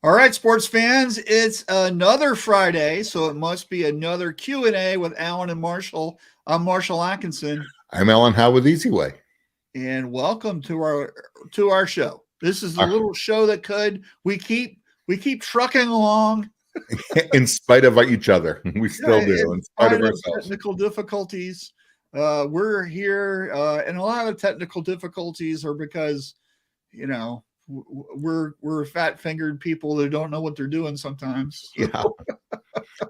All right, sports fans, it's another Friday, so it must be another Q&A with Alan and Marshall. I'm Marshall Atkinson, I'm Alan Howe with Easiway. and welcome to our show. This is the Our- little show that we keep trucking along. In spite of each other, we still do. In spite of ourselves. Technical difficulties. We're here, and a lot of the technical difficulties are because, you know, we're fat-fingered people that don't know what they're doing sometimes. Yeah.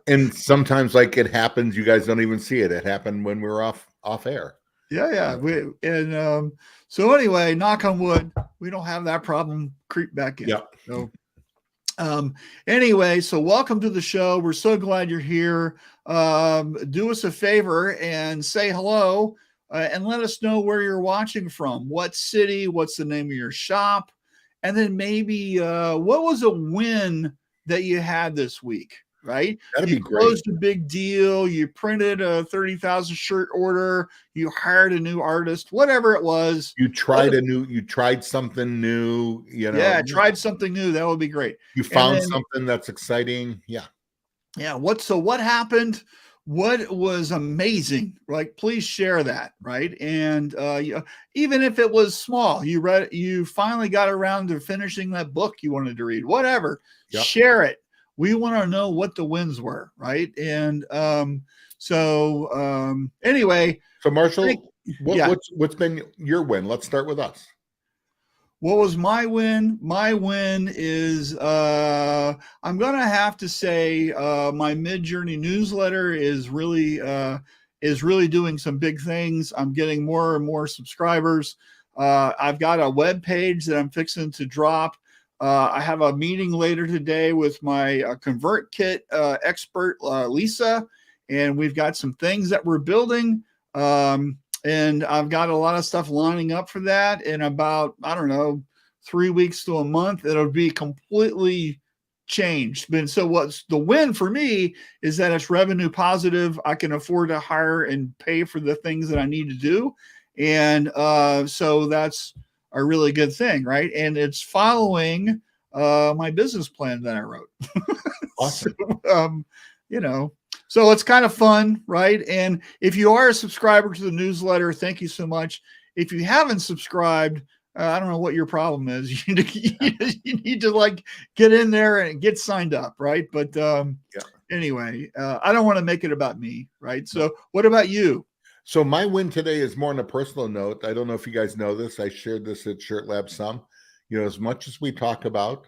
And sometimes, like, it happens, you guys don't even see it. It happened when we were off air. Yeah. So anyway, knock on wood, we don't have that problem creep back in. Yeah. So anyway, so welcome to the show. We're so glad you're here. Do us a favor and say hello, and let us know where you're watching from, what city, what's the name of your shop, and then maybe what was a win that you had this week, right? That'd You be great. closed a big deal, you printed a 30,000 shirt order, you hired a new artist, whatever it was. You tried something new, Yeah, tried something new. That would be great. You found something that's exciting. Yeah. Yeah. What happened? What was amazing? Like, please share that, right? And even if it was small, you finally got around to finishing that book you wanted to read, whatever. Yep. Share it. We want to know what the wins were, right? And anyway. So Marshall, what's been your win? Let's start with us. What was my win? My win is I'm gonna have to say my Mid-Journey newsletter is really doing some big things. I'm getting more and more subscribers. I've got a web page that I'm fixing to drop. I have a meeting later today with my ConvertKit expert, Lisa, and we've got some things that we're building. And I've got a lot of stuff lining up for that. In about, 3 weeks to a month, it'll be completely changed. But so what's the win for me is that it's revenue positive. I can afford to hire and pay for the things that I need to do. And so that's a really good thing, right? And it's following my business plan that I wrote. Awesome. So it's kind of fun, right? And if you are a subscriber to the newsletter, thank you so much. If you haven't subscribed, I don't know what your problem is. You need to like get in there and get signed up, right? But anyway, I don't want to make it about me, right? So what about you? So my win today is more on a personal note. I don't know if you guys know this. I shared this at Shirt Lab some. As much as we talk about,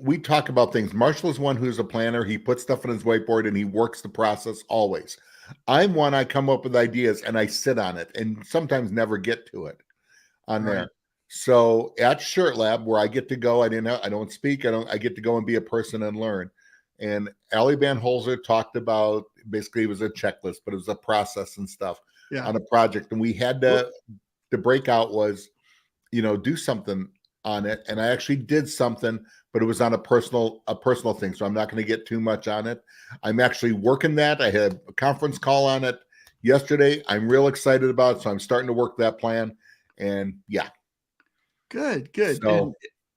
we talk about things. Marshall is one who's a planner. He puts stuff on his whiteboard and he works the process always. I'm one, I come up with ideas and I sit on it and sometimes never get to it on there. So at Shirt Lab, where I get to go, I don't speak. I get to go and be a person and learn. And Allie Van Holzer talked about, basically it was a checklist, but it was a process and stuff on a project. And we had the breakout was, do something on it. And I actually did something, but it was on a personal thing. So I'm not going to get too much on it. I'm actually working that. I had a conference call on it yesterday. I'm real excited about it. So I'm starting to work that plan. And yeah. Good. So,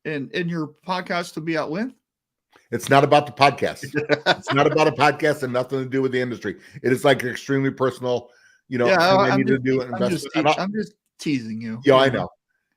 and your podcast to be out when? It's not about the podcast. It's not about a podcast and nothing to do with the industry. It is like extremely personal, I'm just teasing you. Yeah, I know.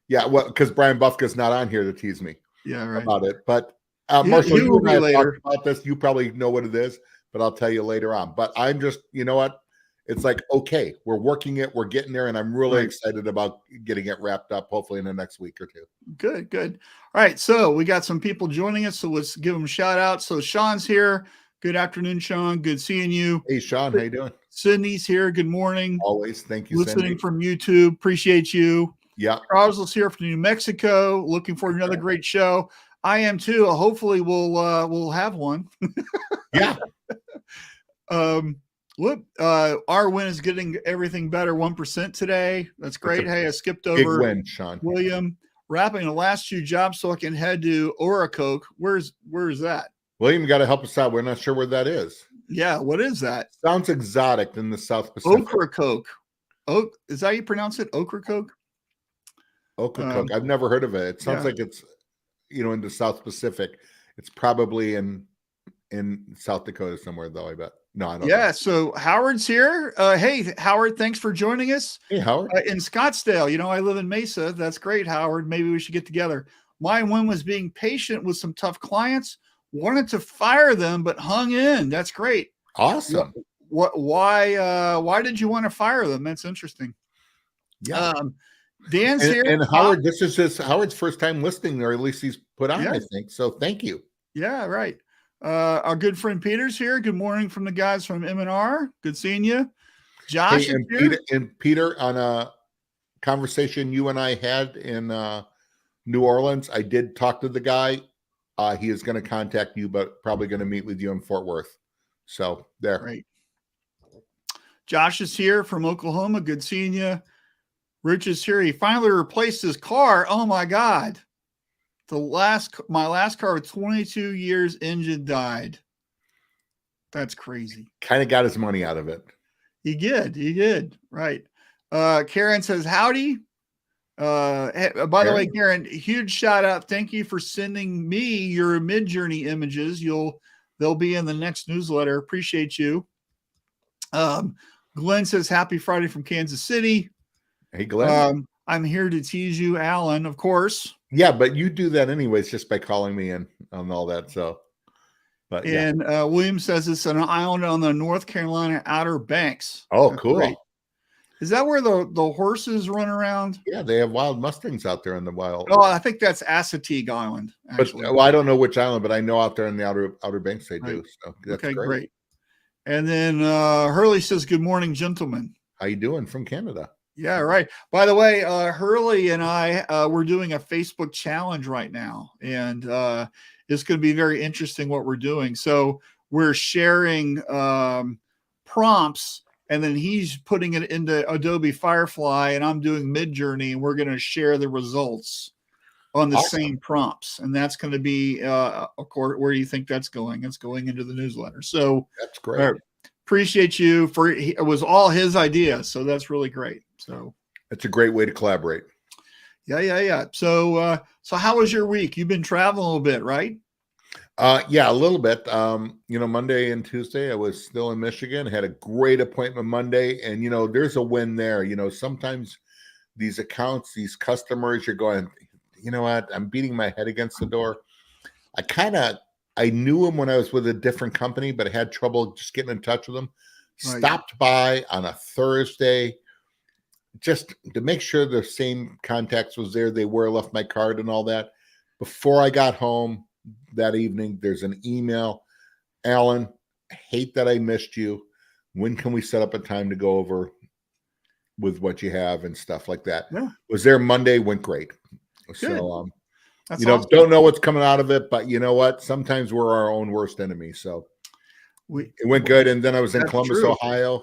Yeah, well, because Brian Buffka's not on here to tease me about it. But Marshall, you and I have talked about this. You probably know what it is, but I'll tell you later on. But I'm just, you know what? It's like, okay, we're working it. We're getting there. And I'm really excited about getting it wrapped up, hopefully in the next week or two. Good. All right. So we got some people joining us. So let's give them a shout out. So Sean's here. Good afternoon, Sean. Good seeing you. Hey, Sean. How you doing? Sydney's here. Good morning. Always. Thank you, listening Cindy. From YouTube. Appreciate you. Yeah. Charles is here from New Mexico. Looking for another great show. I am too. Hopefully we'll have one. Yeah. Look, our win is getting everything better. 1% today. That's great. Hey, I skipped over big win, Sean. William. Wrapping the last 2 jobs so I can head to Oracoke. Where's that? William, you got to help us out. We're not sure where that is. Yeah, what is that? Sounds exotic in the South Pacific. Ocracoke. Is that how you pronounce it? Ocracoke? Okakoke. I've never heard of it. It sounds like it's, in the South Pacific. It's probably in South Dakota somewhere, though, I bet. No, I don't know. So Howard's here. Hey, Howard, thanks for joining us. Hey, Howard. In Scottsdale. I live in Mesa. That's great, Howard. Maybe we should get together. My win was being patient with some tough clients. Wanted to fire them, but hung in. That's great. Awesome. Why did you want to fire them? That's interesting. Yeah. Dan's here. And Howard, this is Howard's first time listening, or at least he's put on, I think. So thank you. Yeah, right. Our good friend Peter's here. Good morning from the guys from M&R. Good seeing you. Josh is here. Peter, on a conversation you and I had in New Orleans, I did talk to the guy. He is going to contact you, but probably going to meet with you in Fort Worth. So there. Right. Josh is here from Oklahoma. Good seeing you. Rich is here. He finally replaced his car. Oh my God. My last car with 22 years, engine died. That's crazy. Kind of got his money out of it. He did. Right. Karen says, howdy. By the way, Karen, huge shout out. Thank you for sending me your Midjourney images. They'll be in the next newsletter. Appreciate you. Glenn says, happy Friday from Kansas City. Hey, Glenn. I'm here to tease you, Alan, of course. Yeah, but you do that anyways, just by calling me in on all that. So, but and William says it's an island on the North Carolina Outer Banks. Oh, that's cool. Great. Is that where the horses run around? Yeah, they have wild mustangs out there in the wild. Oh, I think that's Assateague Island. Actually. But I don't know which island, but I know out there in the Outer Banks they do. So that's great. And then Hurley says, "Good morning, gentlemen. How you doing from Canada?" Yeah, right. By the way, Hurley and I we're doing a Facebook challenge right now, and it's going to be very interesting what we're doing. So we're sharing prompts. And then he's putting it into Adobe Firefly, and I'm doing Midjourney, and we're going to share the results on the same prompts. And that's going to be, of course, where do you think that's going? It's going into the newsletter. So that's great. Appreciate you it was all his idea. So that's really great. So it's a great way to collaborate. Yeah. So how was your week? You've been traveling a little bit, right? Yeah, a little bit. Monday and Tuesday, I was still in Michigan, had a great appointment Monday, and, there's a win there. Sometimes these accounts, these customers, you're going, you know what? I'm beating my head against the door. I knew him when I was with a different company, but I had trouble just getting in touch with them. Right. Stopped by on a Thursday just to make sure the same contacts was there. They left my card and all that. Before I got home that evening, there's an email. Alan, I hate that I missed you. When can we set up a time to go over with what you have and stuff like that? Yeah. Was there Monday, went great. Good. So, awesome. Don't know what's coming out of it, but you know what? Sometimes we're our own worst enemy. So it went good. And then I was in Columbus, Ohio.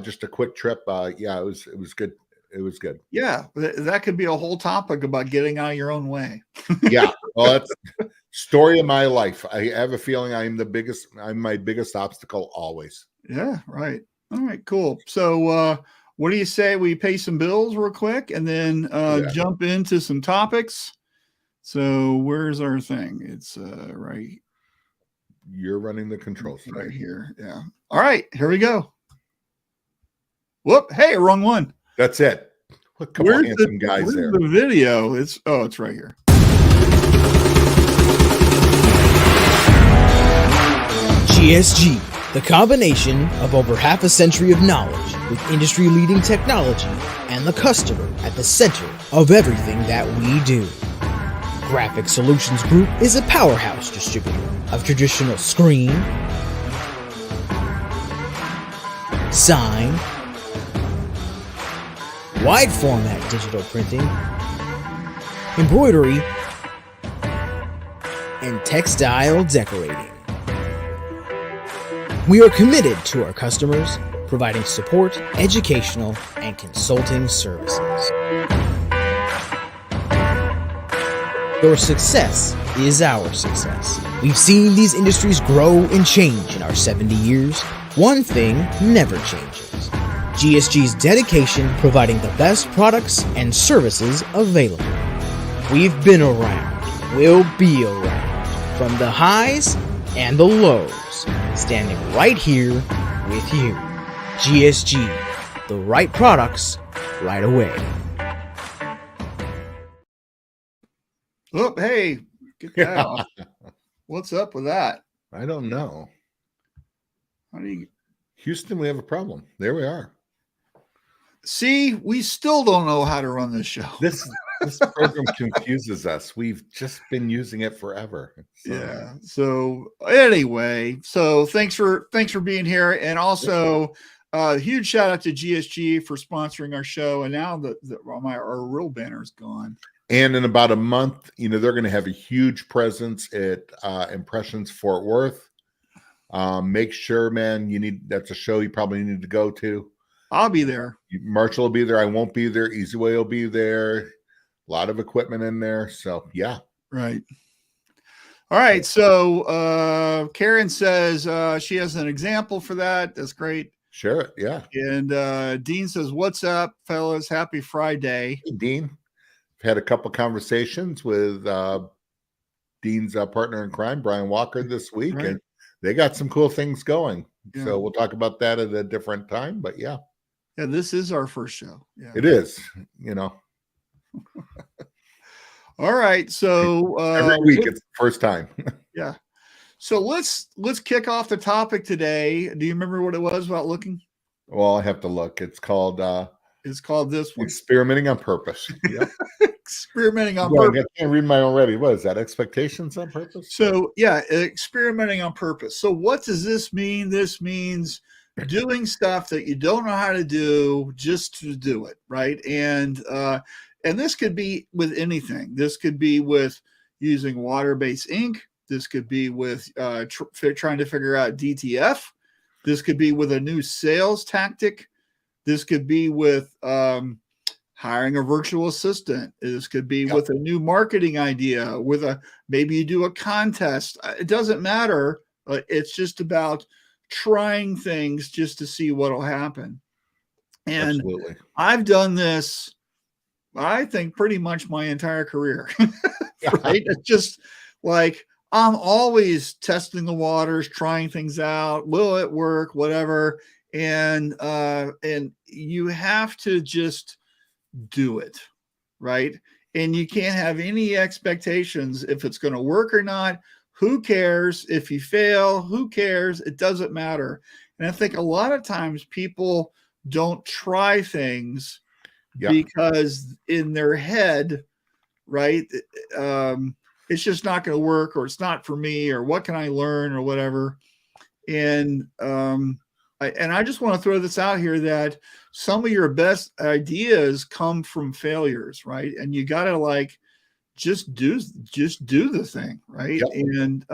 Just a quick trip. Yeah, it was good. It was good. Yeah, that could be a whole topic about getting out of your own way. Yeah, well, that's story of my life. I have a feeling I'm my biggest obstacle always. Yeah, right. All right, cool. So what do you say we pay some bills real quick and then jump into some topics? So where's our thing? It's right. You're running the controls right here. Yeah. All right, here we go. Whoop! Hey, wrong one. That's it. What couple handsome guys there. The video? It's right here. GSG, the combination of over half a century of knowledge with industry-leading technology and the customer at the center of everything that we do. Graphic Solutions Group is a powerhouse distributor of traditional screen, sign, wide format digital printing, embroidery, and textile decorating. We are committed to our customers, providing support, educational, and consulting services. Your success is our success. We've seen these industries grow and change in our 70 years. One thing never changes: GSG's dedication providing the best products and services available. We've been around, we'll be around, from the highs and the lows, standing right here with you. GSG, the right products, right away. Oh, hey, get that off. What's up with that? I don't know. How do you Houston, we have a problem. There we are. see? We still don't know how to run this show. This program confuses us. We've just been using it forever. So. Yeah. So anyway, so thanks for being here, and also huge shout out to GSG for sponsoring our show. And now our real banner is gone. And in about a month, they're going to have a huge presence at Impressions Fort Worth. Make sure, man, that's a show you probably need to go to. I'll be there. Marshall will be there. I won't be there. Easiway will be there. A lot of equipment in there. So, yeah. Right. All right. So Karen says she has an example for that. That's great. Share it. Yeah. And Dean says, "What's up, fellas? Happy Friday." Hey, Dean. I've had a couple conversations with Dean's partner in crime, Brian Walker, this week, Right. and they got some cool things going. Yeah. So we'll talk about that at a different time. But yeah. Yeah, this is our first show. Yeah. It is, All right. So every week it's the first time. Yeah. So let's kick off the topic today. Do you remember what it was about looking? Well, I have to look. It's called this one. Experimenting on Purpose. Yep. Experimenting on purpose. I can't read my own already. What is that? Expectations on Purpose? So yeah, experimenting on purpose. So what does this mean? This means doing stuff that you don't know how to do just to do it, right? And this could be with anything. This could be with using water-based ink. This could be with trying to figure out DTF. This could be with a new sales tactic. This could be with hiring a virtual assistant. This could be with a new marketing idea, maybe you do a contest. It doesn't matter. It's just about trying things just to see what will happen. And Absolutely. I've done this, I think, pretty much my entire career, right? It's just like, I'm always testing the waters, trying things out. Will it work? Whatever. And you have to just do it, right? And you can't have any expectations if it's going to work or not. Who cares if you fail? Who cares? It doesn't matter. And I think a lot of times people don't try things because in their head, right, it's just not going to work, or it's not for me, or what can I learn, or whatever. And I just want to throw this out here that some of your best ideas come from failures, right? And you got to just do the thing, right? Yep. And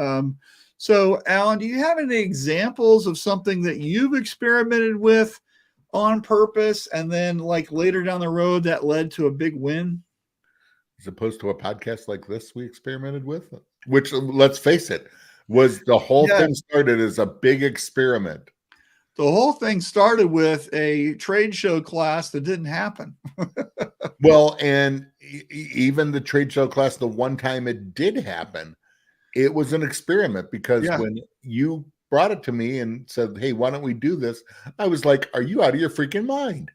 so, Alan, do you have any examples of something that you've experimented with on purpose, and then later down the road that led to a big win? As opposed to a podcast like this we experimented with, which, let's face it, was the whole thing started as a big experiment. The whole thing started with a trade show class that didn't happen. Well, and even the trade show class, the one time it did happen, it was an experiment, because when you brought it to me and said, "Hey, why don't we do this?" I was like, "Are you out of your freaking mind?"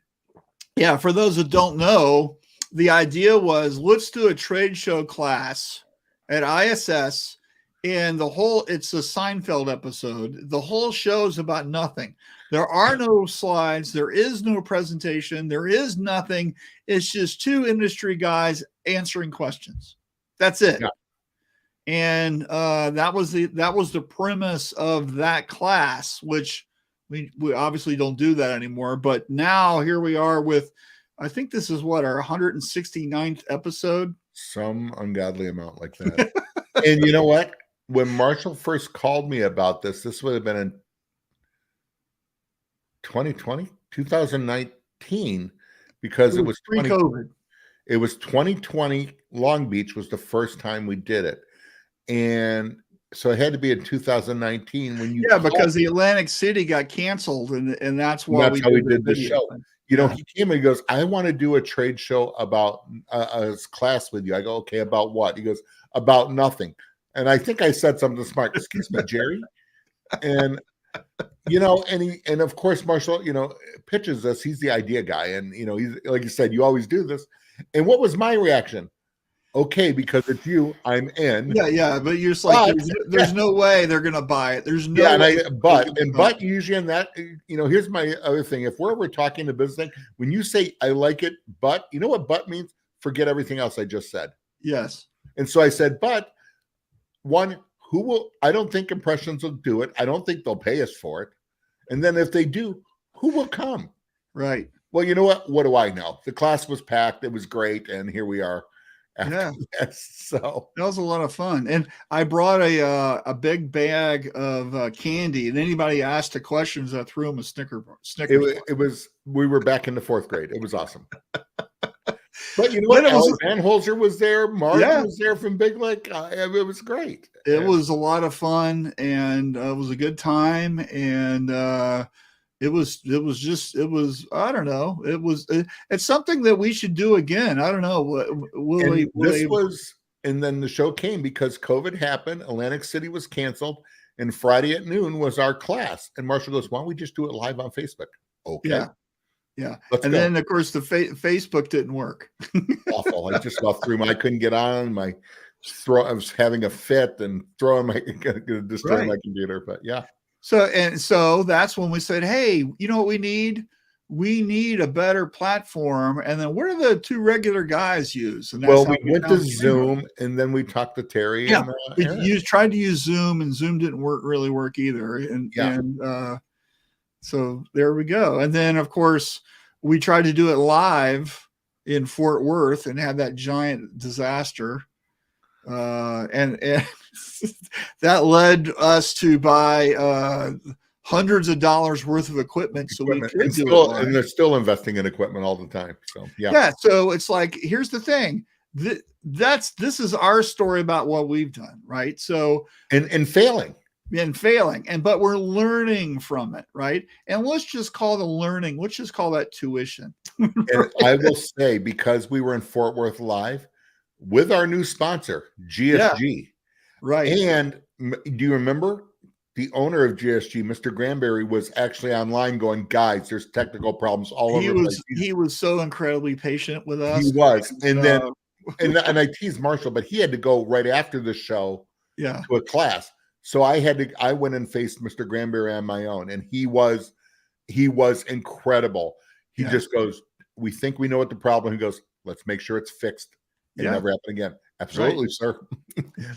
Yeah. For those that don't know, the idea was, let's do a trade show class at ISS. And it's a Seinfeld episode. The whole show is about nothing. There are no slides. There is no presentation. There is nothing. It's just two industry guys answering questions. That's it. Yeah. And that was the premise of that class, which we obviously don't do that anymore. But now here we are with, I think this is our 169th episode. Some ungodly amount like that. And you know what? When Marshall first called me about this would have been in 2019, because it was pre-COVID. It was 2020. Long Beach was the first time we did it. And So it had to be in 2019 when you Yeah, because the Atlantic City got canceled, and that's why that's how we did the video. show. You know, he came and he goes, I want to do a trade show about a class with you. I go, okay, about what? He goes, about nothing. And I think I said something smart. Excuse me, Jerry. And you know, and of course, Marshall, you know, pitches us. He's the idea guy, and you know, he's like you said, you always do this. And what was my reaction? Okay, because it's you, I'm in. Yeah, but you're just like, there's no way they're gonna buy it. There's no way. But usually in that, you know, here's my other thing. If we're talking to business, when you say I like it, but you know what but means? Forget everything else I just said. Yes. And so I said, but one, who will, I don't think Impressions will do it. I don't think they'll pay us for it. And then if they do, who will come? Right. Well, you know what? What do I know? The class was packed. It was great. And here we are. Yeah. So that was a lot of fun. And I brought a big bag of candy, and anybody asked the questions, I threw them a Snickers. It was, we were back in the 4th grade. It was awesome. But you know what? Van Holzer was there. Marge was there from Big Lake. It was great. It was a lot of fun, and it was a good time. And it was I don't know. It's something that we should do again. I don't know. And then the show came because COVID happened. Atlantic City was canceled, and Friday at noon was our class. And Marshall goes, "Why don't we just do it live on Facebook?" Okay. Yeah. Let's go. Then of course the Facebook didn't work. Awful. I just got through I couldn't get on I was having a fit and throwing destroying my computer. But yeah. So that's when we said, hey, you know what we need? We need a better platform. And then what do the 2 regular guys use? And that's we went to Zoom, and then we talked to Terry. Yeah, we tried to use Zoom, and Zoom didn't really work either. And so there we go. And then of course we tried to do it live in Fort Worth and had that giant disaster. And that led us to buy hundreds of dollars worth of equipment. So we could do it live. And they're still investing in equipment all the time. So yeah. So it's like, here's the thing. This is our story about what we've done, right? So and failing. But we're learning from it, right? And let's just call the learning, let's just call that tuition. And I will say, because we were in Fort Worth live with our new sponsor, GSG. Right. And do you remember the owner of GSG, Mr. Granberry, was actually online going, guys, there's technical problems all over the place. He was so incredibly patient with us. He was. And then and I teased Marshall, but he had to go right after the show to a class. So I went and faced Mr. Granberry on my own, and he was incredible. He just goes, we think we know what the problem. He goes, let's make sure it's fixed. It never happen again. Absolutely, sir.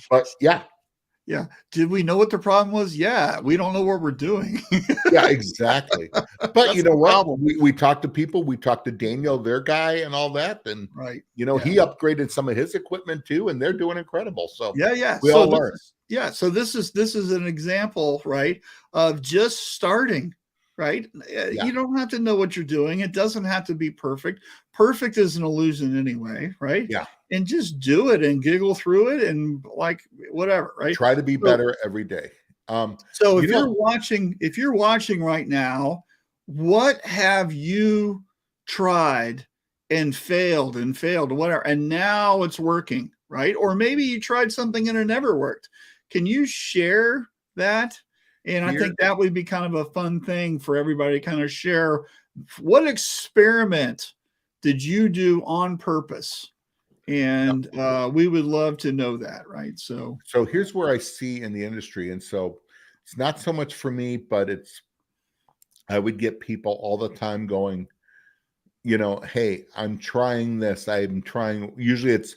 But yeah. Did we know what the problem was? Yeah. We don't know what we're doing. Yeah, exactly. But you know what? We talked to people. We talked to Daniel, their guy, and all that. And you know, he upgraded some of his equipment too, and they're doing incredible. So we all learn. So this is an example, right, of just starting, right? You don't have to know what you're doing. It doesn't have to be perfect. Perfect is an illusion anyway, right? Yeah. And just do it and giggle through it and like whatever, right? Try to be better every day. So if you're watching right now, what have you tried and failed whatever, and now it's working, right? Or maybe you tried something and it never worked. Can you share that? And I think that would be kind of a fun thing for everybody to kind of share. What experiment did you do on purpose? And we would love to know that, right? So here's where I see in the industry. And so it's not so much for me, but I would get people all the time going, you know, hey, I'm trying this. Usually it's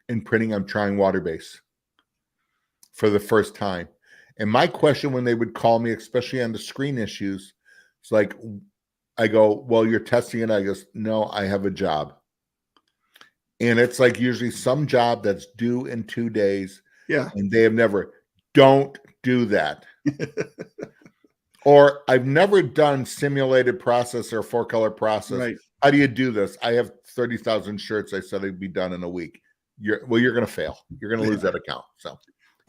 in printing, I'm trying water base for the first time. And my question when they would call me, especially on the screen issues, it's like, I go, well, you're testing it. I goes, no, I have a job. And it's like usually some job that's due in 2 days. Yeah. And they have don't do that. Or I've never done simulated process or 4-color process. Right. How do you do this? I have 30,000 shirts. I said it'd be done in a week. You're going to fail. You're going to lose that account. So.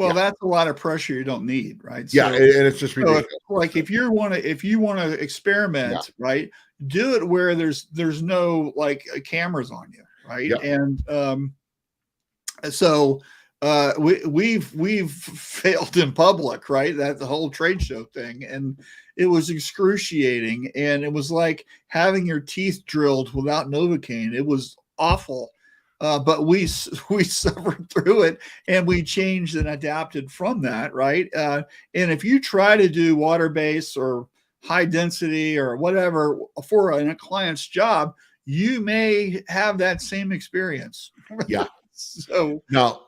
Well, Yeah. that's a lot of pressure you don't need, right? Yeah, So, and it's just so ridiculous. like if you want to experiment, right, do it where there's no like cameras on you, right? Yeah. And so we've failed in public, right? That the whole trade show thing, and it was excruciating, and it was like having your teeth drilled without Novocaine. It was awful. But we suffered through it, and we changed and adapted from that, right? And if you try to do water-based or high density or whatever for a client's job, you may have that same experience. Yeah. So now,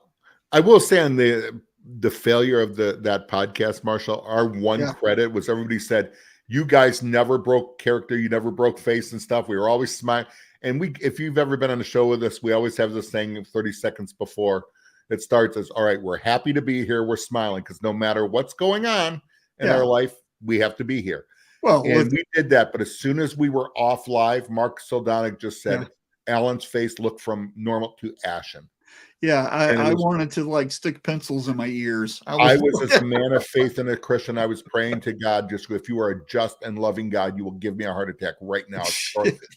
I will say on the failure of that podcast, Marshall, our one credit was everybody said, you guys never broke character, you never broke face and stuff. We were always smiling. And if you've ever been on a show with us, we always have this thing 30 seconds before it starts as, all right, we're happy to be here. We're smiling because no matter what's going on in our life, we have to be here. Well, and we did that. But as soon as we were off live, Mark Soldonic just said, Alan's face looked from normal to ashen. Yeah, I wanted to like stick pencils in my ears. I was as a man of faith and a Christian. I was praying to God, just if you are a just and loving God, you will give me a heart attack right now.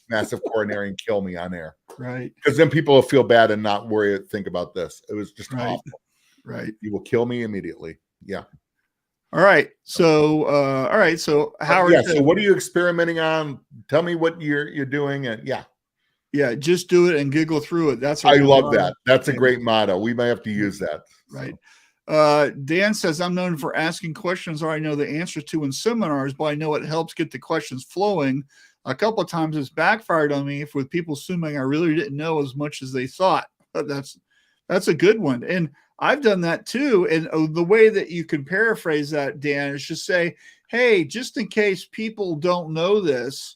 Massive coronary and kill me on air. Right. Because then people will feel bad and not worry, think about this. It was just awful. Right. You will kill me immediately. Yeah. All right. So So Howard. So what are you experimenting on? Tell me what you're doing. And yeah, just do it and giggle through it. That's I love that. That's a great motto. We may have to use that. Right. Dan says, I'm known for asking questions I know the answer to in seminars, but I know it helps get the questions flowing. A couple of times it's backfired on me with people assuming I really didn't know as much as they thought. But that's a good one. And I've done that too. And the way that you can paraphrase that, Dan, is just say, hey, just in case people don't know this,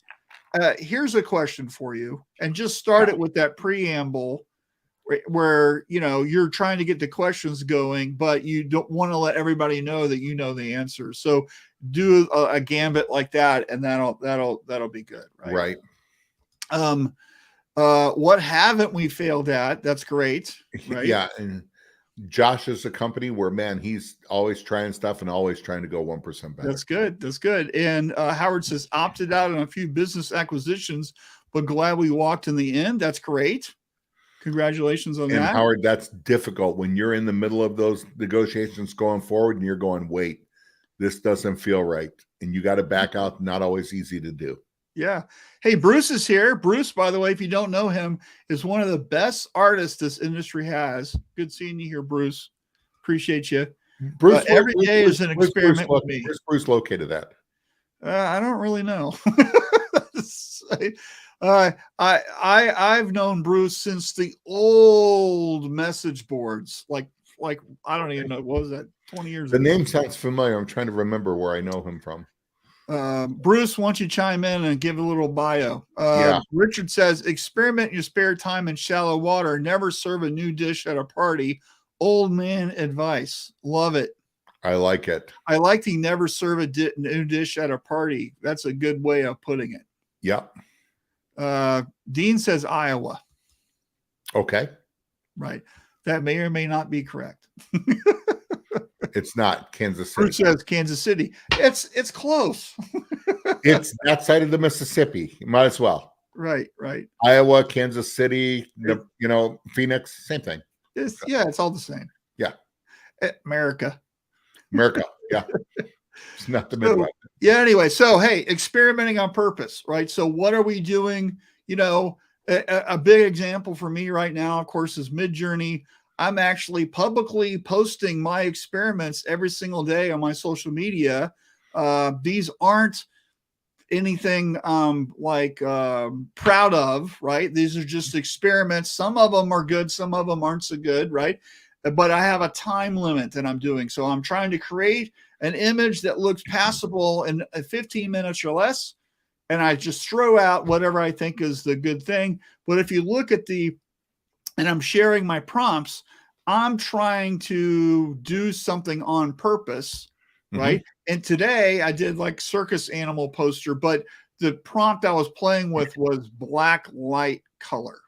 here's a question for you, and just start it with that preamble where, you're trying to get the questions going, but you don't want to let everybody know that you know the answer. So do a gambit like that, and that'll be good. Right. What haven't we failed at? That's great. Right. Yeah. And Josh is a company where, man, he's always trying stuff and always trying to go 1% better. That's good. And Howard says, opted out on a few business acquisitions, but glad we walked in the end. That's great. Congratulations on that. And Howard, that's difficult when you're in the middle of those negotiations going forward and you're going, wait, this doesn't feel right. And you got to back out. Not always easy to do. Yeah. Hey, Bruce is here. Bruce, by the way, if you don't know him, is one of the best artists this industry has. Good seeing you here, Bruce. Appreciate you. Bruce, every day is an experiment with me. Where's Bruce located at? I don't really know. I've known Bruce since the old message boards. Like I don't even know, what was that? 20 years ago. The name sounds familiar. I'm trying to remember where I know him from. Bruce, why don't you chime in and give a little bio? Richard says, experiment in your spare time in shallow water. Never serve a new dish at a party. Old man advice. Love it. I like it. I like the never serve a new dish at a party. That's a good way of putting it. Yep. Dean says Iowa. Okay. Right. That may or may not be correct. It's not Kansas City. Bruce says Kansas City. It's close. It's that side of the Mississippi. You might as well. Right. Iowa, Kansas City, Phoenix, same thing. It's all the same. Yeah. America. Yeah. It's not the Midwest. Anyway. So, hey, experimenting on purpose, right? So what are we doing? A big example for me right now, of course, is Midjourney. I'm actually publicly posting my experiments every single day on my social media. These aren't anything proud of, right? These are just experiments. Some of them are good. Some of them aren't so good, right? But I have a time limit that I'm doing. So I'm trying to create an image that looks passable in 15 minutes or less. And I just throw out whatever I think is the good thing. But if you look at and I'm sharing my prompts, I'm trying to do something on purpose, right? Mm-hmm. And today I did like circus animal poster, but the prompt I was playing with was black light color,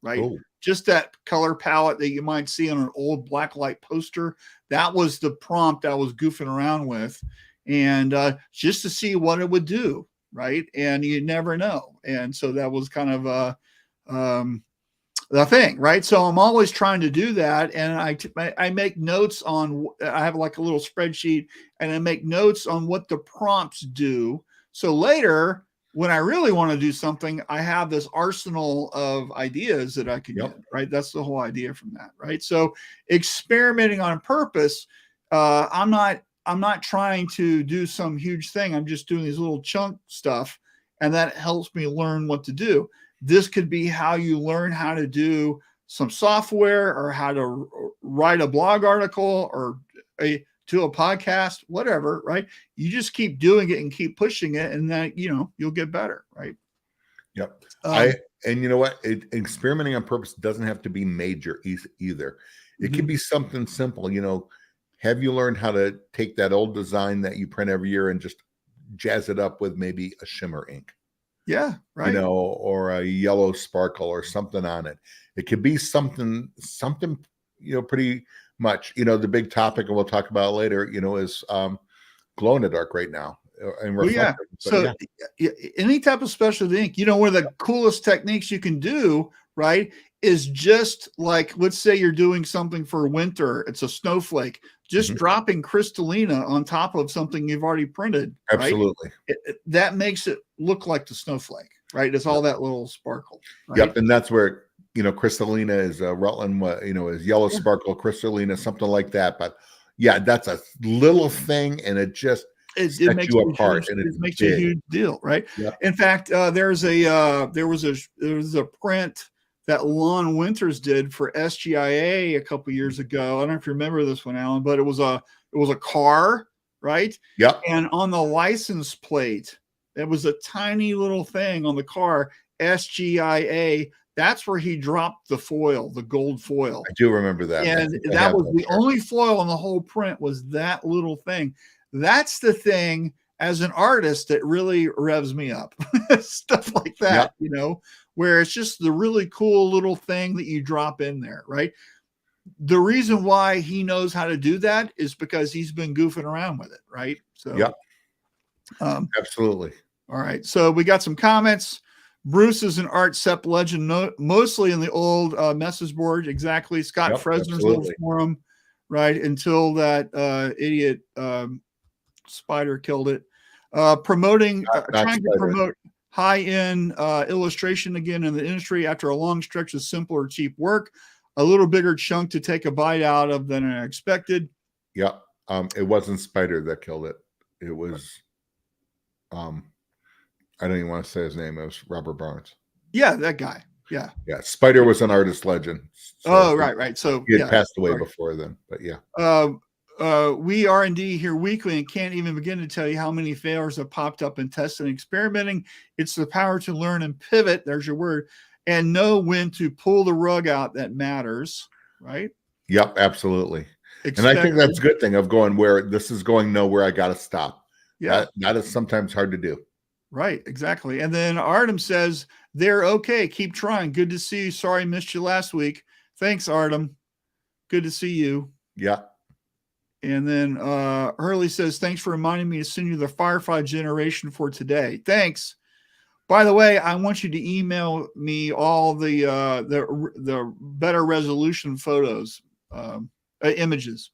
right? Ooh. just that color palette that you might see on an old blacklight poster. That was the prompt I was goofing around with, and just to see what it would do, right? And you never know. And so that was kind of the thing, right? So I'm always trying to do that, and I make notes on. I have like a little spreadsheet, and I make notes on what the prompts do. So later, when I really want to do something, I have this arsenal of ideas that I can get, right? That's the whole idea from that, right? So experimenting on purpose, I'm not trying to do some huge thing. I'm just doing these little chunk stuff, and that helps me learn what to do. This could be how you learn how to do some software, or how to write a blog article, or to a podcast, whatever, right? You just keep doing it and keep pushing it, and then, you'll get better, right? Yep. And you know what? Experimenting on purpose doesn't have to be major either. It can be something simple. Have you learned how to take that old design that you print every year and just jazz it up with maybe a shimmer ink? Yeah, right. Or a yellow sparkle or something on it. It could be something, pretty much, the big topic, and we'll talk about it later, is glow in the dark right now. So any type of specialty ink, one of the coolest techniques you can do, right, is just like, let's say you're doing something for winter, it's a snowflake, just dropping Crystallina on top of something you've already printed. Absolutely. Right? That makes it look like the snowflake, right? It's all that little sparkle. Right? Yep. And that's where, Crystallina is Rutland, is yellow sparkle, Crystallina, something like that. But yeah, that's a little thing, and it just sets you apart, and it makes a huge deal, right? Yep. In fact, there was a print that Lon Winters did for SGIA a couple years ago. I don't know if you remember this one, Alan, but it was a car, right? Yep. And on the license plate, it was a tiny little thing on the car, SGIA. That's where he dropped the foil, the gold foil. I do remember that. And that was the only foil on the whole print, was that little thing. That's the thing as an artist that really revs me up. Stuff like that, where it's just the really cool little thing that you drop in there, right? The reason why he knows how to do that is because he's been goofing around with it, right? So, absolutely. All right. So we got some comments. Bruce is an art sep legend, mostly in the old message board. Exactly. Scott Fresner's little forum, right? Until that idiot spider killed it. Trying to promote high-end illustration again in the industry after a long stretch of simple or cheap work. A little bigger chunk to take a bite out of than I expected. Yeah. It wasn't Spider that killed it. It was I don't even want to say his name. It was Robert Barnes. Yeah, that guy. Yeah. Yeah. Spider was an artist legend. So right. So he had passed away before then, but yeah. We R&D here weekly and can't even begin to tell you how many failures have popped up in testing and experimenting. It's the power to learn and pivot. There's your word. And know when to pull the rug out that matters. Right. Yep. Absolutely. And I think that's a good thing of going where this is going nowhere. I got to stop. Yeah. That is sometimes hard to do. Right, exactly. And then Artem says, they're okay. Keep trying. Good to see you. Sorry I missed you last week. Thanks, Artem. Good to see you. Yeah. And then Hurley says, thanks for reminding me to send you the Firefly generation for today. Thanks. By the way, I want you to email me all the better resolution photos, images.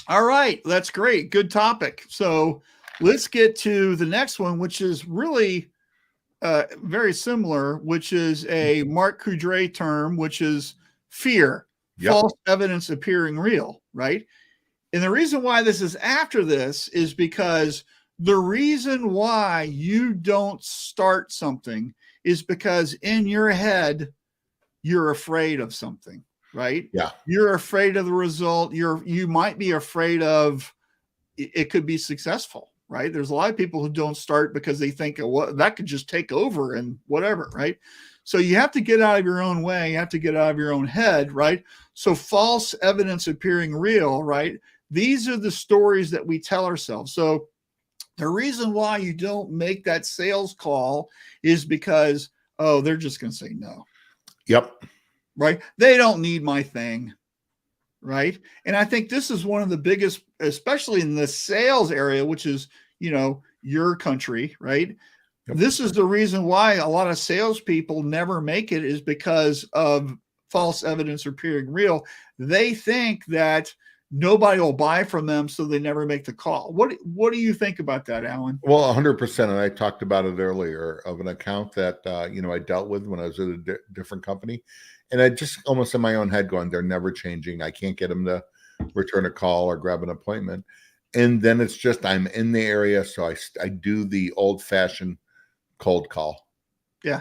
All right, that's great. Good topic. So let's get to the next one, which is really very similar, which is a Marc Coudray term, which is fear, false evidence appearing real, right? And the reason why this is after this is because the reason why you don't start something is because in your head, you're afraid of something, right? Yeah. You're afraid of the result. You might be afraid of it could be successful, right? There's a lot of people who don't start because they think, well, that could just take over and whatever, right? So you have to get out of your own way. You have to get out of your own head, right? So false evidence appearing real, right? These are the stories that we tell ourselves. So the reason why you don't make that sales call is because, oh, they're just going to say no. Yep. right? They don't need my thing, right? And I think this is one of the biggest, especially in the sales area, which is, your country, right? Yep. This is the reason why a lot of salespeople never make it, is because of false evidence appearing real. They think that nobody will buy from them, so they never make the call. What do you think about that, Alan? Well, 100%. And I talked about it earlier, of an account that, I dealt with when I was at a different company. And I just almost in my own head going, they're never changing. I can't get them to return a call or grab an appointment. And then it's just, I'm in the area. So I do the old fashioned cold call. Yeah.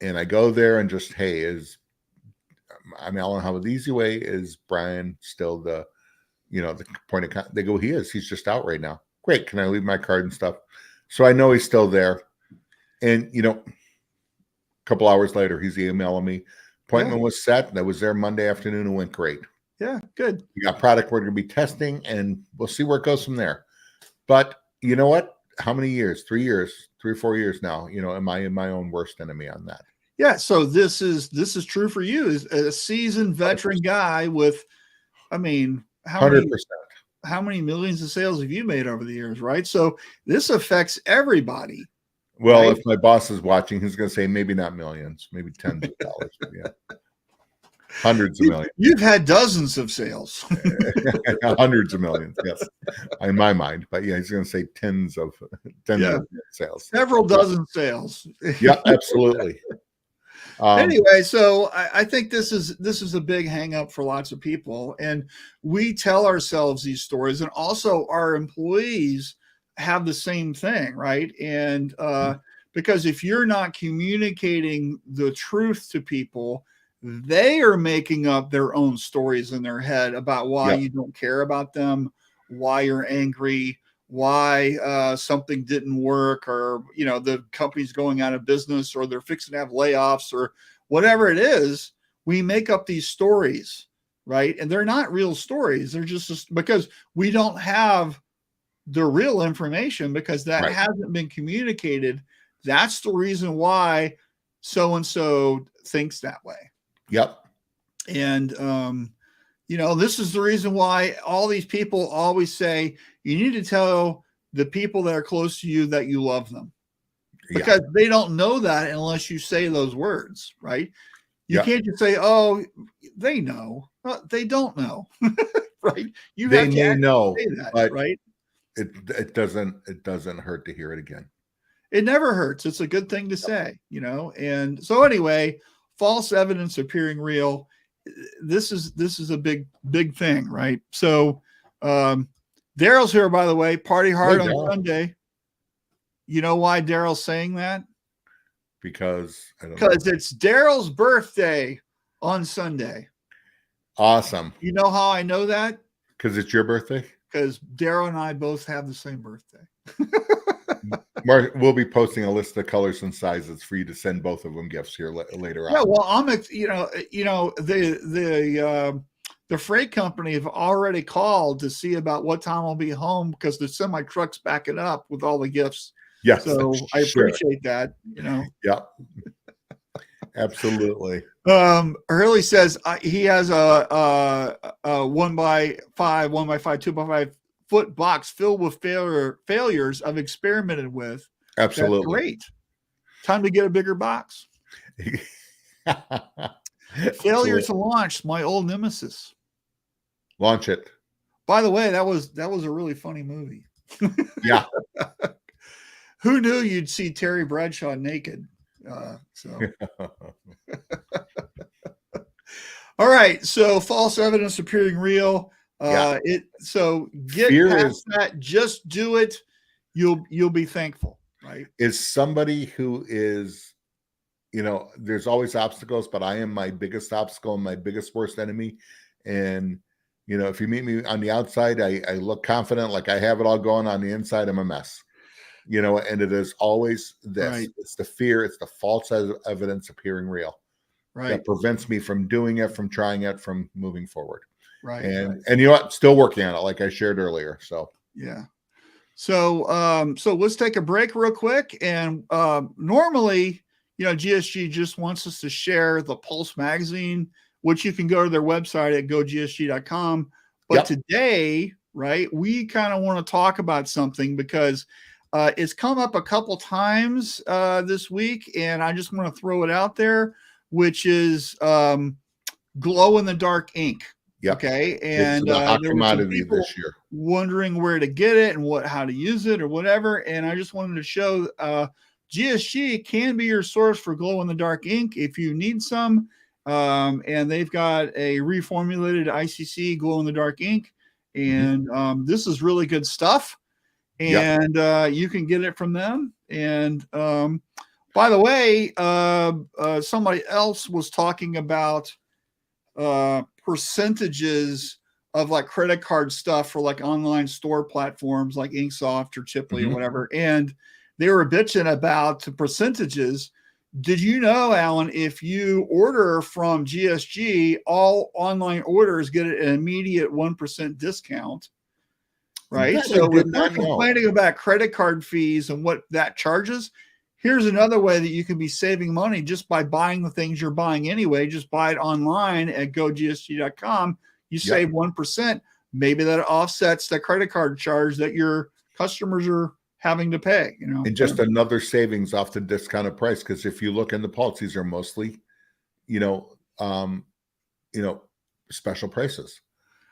And I go there and just, hey, I'm Alan Howe with Easiway. Is Brian still the point of contact? They go, he's just out right now. Great. Can I leave my card and stuff? So I know he's still there. And, a couple hours later, he's emailing me. Appointment was set. And I was there Monday afternoon and went great. Yeah. Good. We got product we're going to be testing, and we'll see where it goes from there. But you know what? How many years? 3 years, 3 or 4 years now, am I my own worst enemy on that? Yeah. So this is true for you, as a seasoned veteran 100%. Guy with, how 100%. Many millions of sales have you made over the years, right? So this affects everybody. Well, right? If my boss is watching, he's going to say maybe not millions, maybe tens of dollars. Yeah. Hundreds of millions. You've had dozens of sales. Hundreds of millions, yes, in my mind. But yeah, he's going to say tens of sales. Several dozen sales. Yeah, absolutely. Anyway, so I think this is a big hang up for lots of people. And we tell ourselves these stories, and also our employees have the same thing, right? And because if you're not communicating the truth to people, they are making up their own stories in their head about why you don't care about them, why you're angry, why something didn't work, or the company's going out of business, or they're fixing to have layoffs, or whatever it is. We make up these stories, right? And they're not real stories. They're just because we don't have the real information, because that hasn't been communicated. That's the reason why so-and-so thinks that way. Yep. And, this is the reason why all these people always say, you need to tell the people that are close to you that you love them, because they don't know that unless you say those words, right? You can't just say, oh, they know. Well, they don't know, right? They may know, say that, but right? It doesn't hurt to hear it again. It never hurts. It's a good thing to say, And so anyway, false evidence appearing real. This is a big thing, right? So Daryl's here, by the way. Party hard on Sunday. You know why Daryl's saying that? Because it's Daryl's birthday on Sunday. Awesome. You know how I know that? Because it's your birthday? Because Daryl and I both have the same birthday. Mark, we'll be posting a list of colors and sizes for you to send both of them gifts here later on. Yeah, well, the freight company have already called to see about what time I'll be home, because the semi truck's backing up with all the gifts. Yes, so I appreciate that. Yeah, absolutely. Hurley says he has a 1x5, 2x5 foot box filled with failures I've experimented with. Absolutely. That's great. Time to get a bigger box. Failure to launch, my old nemesis. Launch it. By the way, that was a really funny movie. Yeah. Who knew you'd see Terry Bradshaw naked? All right. So false evidence appearing real. So get past that. Just do it. You'll be thankful, right? Is somebody who is, there's always obstacles, but I am my biggest obstacle and my biggest worst enemy. And, if you meet me on the outside, I look confident, like I have it all going. On the inside, I'm a mess, and it is always this. Right. It's the fear. It's the false evidence appearing real. Right. That prevents me from doing it, from trying it, from moving forward. Right. And you know what? Still working on it, like I shared earlier. So yeah. So let's take a break real quick. And normally GSG just wants us to share the Pulse magazine, which you can go to their website at gogsg.com. But today, right, we kind of want to talk about something because it's come up a couple times this week, and I just want to throw it out there, which is glow-in-the-dark ink. Yep. Okay, and there were some people this year wondering where to get it and how to use it or whatever. And I just wanted to show GSG can be your source for glow-in-the-dark ink if you need some. And they've got a reformulated ICC glow-in-the-dark ink, and this is really good stuff. And you can get it from them. And by the way, somebody else was talking about percentages of like credit card stuff for like online store platforms like Inksoft or Chipley or whatever. And they were bitching about the percentages. Did you know, Alan, if you order from GSG, all online orders get an immediate 1% discount, right? So we're not complaining about credit card fees and what that charges. Here's another way that you can be saving money just by buying the things you're buying anyway. Just buy it online at gogsg.com. You save 1%. Maybe that offsets the credit card charge that your customers are having to pay. And just another savings off the discounted price. Because if you look in the policies, are mostly, special prices.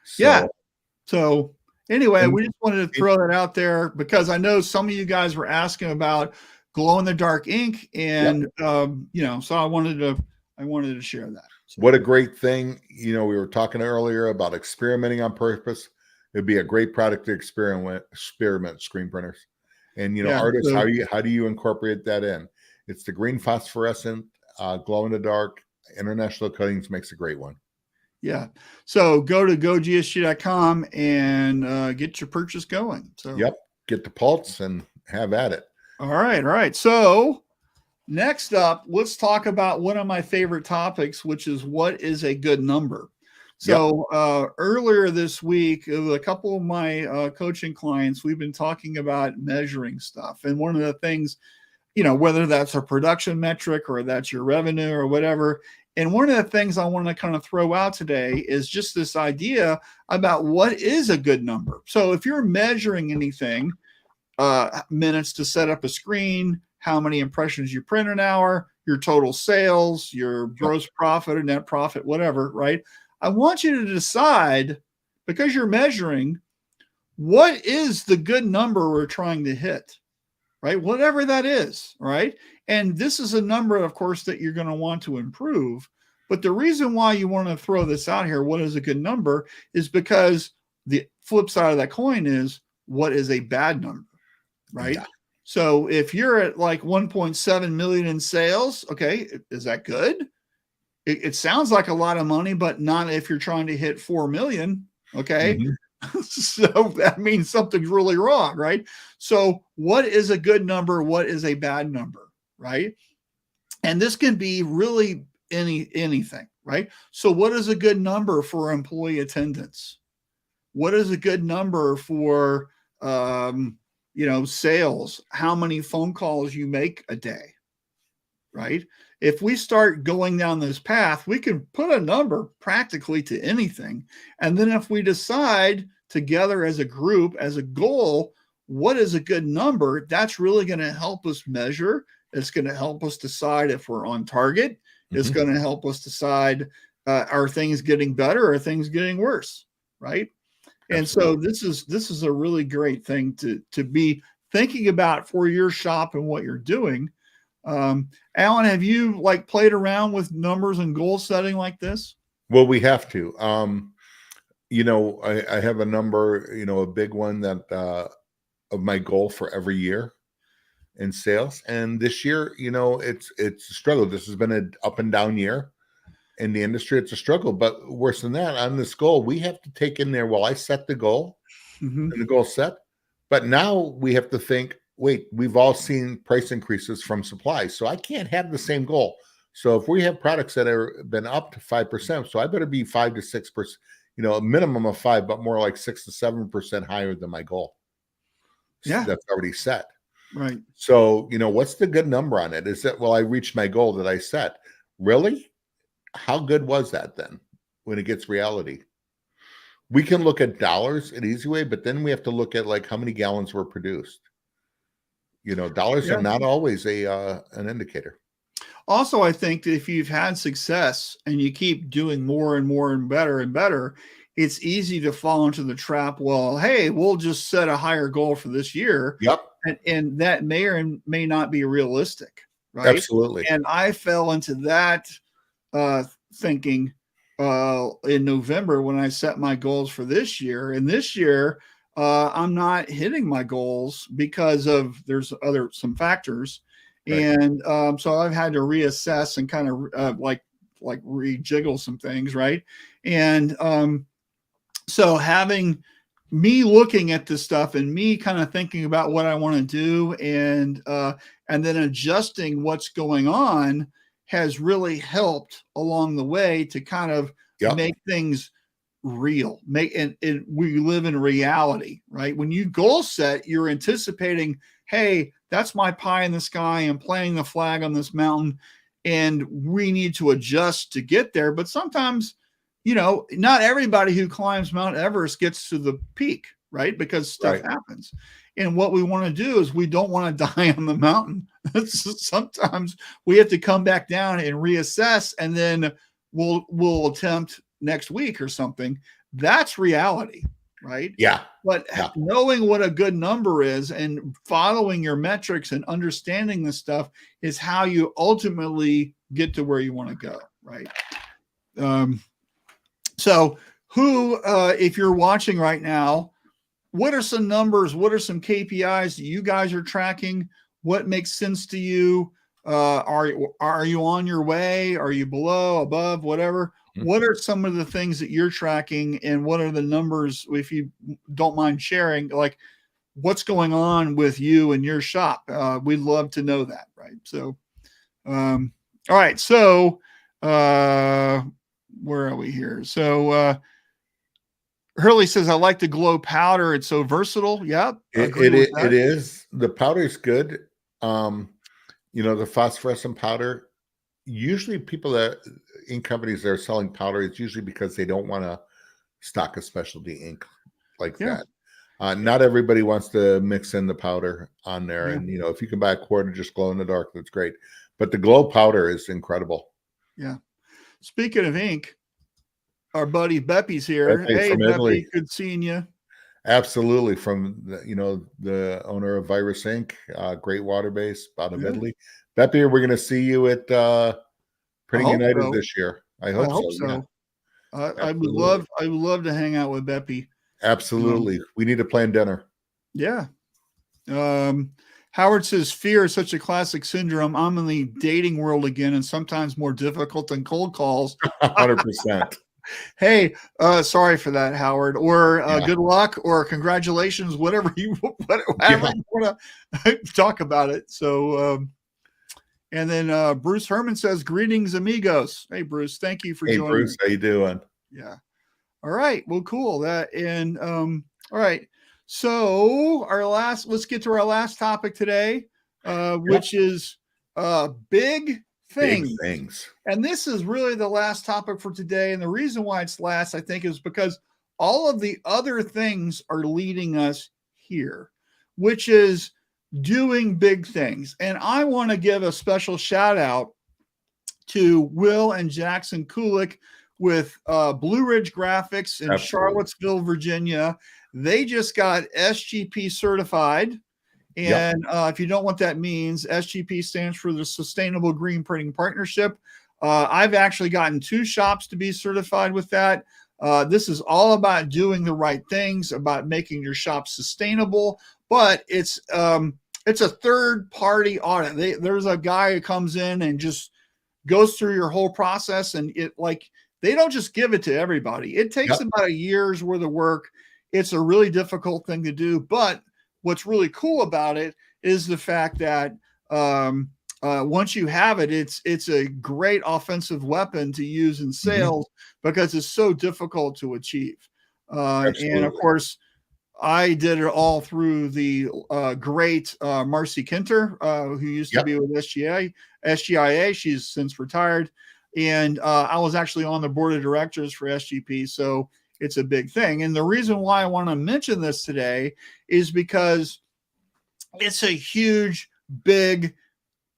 So anyway, we just wanted to throw that out there because I know some of you guys were asking about glow-in-the-dark ink, and so I wanted to share that. So. What a great thing! We were talking earlier about experimenting on purpose. It'd be a great product to experiment screen printers, and artists. How do you incorporate that in? It's the green phosphorescent, glow-in-the-dark. International Coatings makes a great one. Yeah. So go to gogsg.com and get your purchase going. So get the pulse and have at it. All right. So next up, let's talk about one of my favorite topics, which is what is a good number. So earlier this week, a couple of my coaching clients, we've been talking about measuring stuff. And one of the things, whether that's a production metric or that's your revenue or whatever. And one of the things I want to kind of throw out today is just this idea about what is a good number. So if you're measuring anything, minutes to set up a screen, how many impressions you print an hour, your total sales, your gross profit or net profit, whatever, right? I want you to decide, because you're measuring, what is the good number we're trying to hit, right? Whatever that is, right? And this is a number, of course, that you're going to want to improve. But the reason why you want to throw this out here, what is a good number, is because the flip side of that coin is what is a bad number, right? Yeah. So if you're at like 1.7 million in sales, okay, is that good? It sounds like a lot of money, but not if you're trying to hit 4 million, okay? So that means something's really wrong, right? So what is a good number? What is a bad number, right? And this can be really anything, right? So what is a good number for employee attendance? What is a good number for, sales? How many phone calls you make a day, right? If we start going down this path, we can put a number practically to anything. And then if we decide together as a group, as a goal, what is a good number, that's really going to help us measure. It's going to help us decide if we're on target. It's going to help us decide, are things getting better? Or are things getting worse? Right. And so this is a really great thing to be thinking about for your shop and what you're doing. Alan, have you played around with numbers and goal setting like this? Well, we have to. I have a number, a big one that of my goal for every year in sales. And this year, it's a struggle. This has been an up and down year in the industry. It's a struggle, but worse than that, on this goal, we have to take in there, well, I set the goal and the goal set, but now we have to think, wait, we've all seen price increases from supply. So I can't have the same goal. So if we have products that have been up to 5%, so I better be 5 to 6%, a minimum of 5, but more like 6 to 7% higher than my goal. Yeah. That's already set. Right. So, what's the good number on it? Is that, well, I reached my goal that I set. Really? How good was that then when it gets reality? We can look at dollars at Easiway, but then we have to look at like how many gallons were produced. Dollars Yeah. are not always an indicator. Also, I think that if you've had success and you keep doing more and more and better, it's easy to fall into the trap. Well, hey, we'll just set a higher goal for this year. Yep. And that may or may not be realistic. Right. Absolutely. And I fell into that thinking in November when I set my goals for this year. And this year, I'm not hitting my goals because there's some factors. Right. And so I've had to reassess and kind of like rejiggle some things. Right. And so having me looking at this stuff and me kind of thinking about what I want to do and then adjusting what's going on has really helped along the way to kind of make things real. And we live in reality, right? When you goal set, you're anticipating, hey, that's my pie in the sky. I'm planting the flag on this mountain, and we need to adjust to get there. But sometimes, not everybody who climbs Mount Everest gets to the peak, right? Because stuff happens. And what we want to do is we don't want to die on the mountain. Sometimes we have to come back down and reassess, and then we'll attempt next week or something. That's reality, right? Yeah. But knowing what a good number is and following your metrics and understanding this stuff is how you ultimately get to where you want to go, right? So if you're watching right now, what are some numbers? What are some KPIs that you guys are tracking? What makes sense to you? Are you on your way? Are you below, above, whatever? Mm-hmm. What are some of the things that you're tracking, and what are the numbers, if you don't mind sharing, like what's going on with you and your shop? We'd love to know that, right? So, all right. So, where are we here? So, Hurley says, I like the glow powder. It's so versatile. Yep. It is. The powder's good. The phosphorescent powder, usually people that in companies that are selling powder, it's usually because they don't want to stock a specialty ink like that. Not everybody wants to mix in the powder on there. Yeah. And, if you can buy a quart of just glow in the dark, that's great. But the glow powder is incredible. Yeah. Speaking of ink, our buddy Beppy's here. Hey, from Italy. Beppy, good seeing you. Absolutely. From the owner of Virus Ink, great water base out of Italy. Beppy, we're going to see you at Printing United this year. I hope so. Yeah. I would love to hang out with Beppy. Absolutely. We need to plan dinner. Yeah. Howard says, fear is such a classic syndrome. I'm in the dating world again, and sometimes more difficult than cold calls. 100%. Hey, sorry for that, Howard, or good luck, or congratulations, whatever you want to talk about it. So, and then Bruce Herman says, greetings, amigos. Hey, Bruce, thank you for joining. Hey, Bruce, how you doing? Yeah. All right. Well, cool. All right. So let's get to our last topic today, which is big things. And this is really the last topic for today. And the reason why it's last, I think, is because all of the other things are leading us here, which is doing big things. And I want to give a special shout out to Will and Jackson Kulik with Blue Ridge Graphics in Charlottesville, Virginia. They just got SGP certified. And if you don't know what that means, SGP stands for the Sustainable Green Printing Partnership. I've actually gotten 2 shops to be certified with that. This is all about doing the right things, about making your shop sustainable, but it's a third-party audit. There's a guy who comes in and just goes through your whole process, and they don't just give it to everybody. It takes about a year's worth of work. It's a really difficult thing to do, but what's really cool about it is the fact that once you have it, it's a great offensive weapon to use in sales because it's so difficult to achieve. And of course, I did it all through the great Marcy Kinter, who used to Yep. be with SGIA. She's since retired. And I was actually on the board of directors for SGP. So it's a big thing. And the reason why I want to mention this today is because it's a huge, big,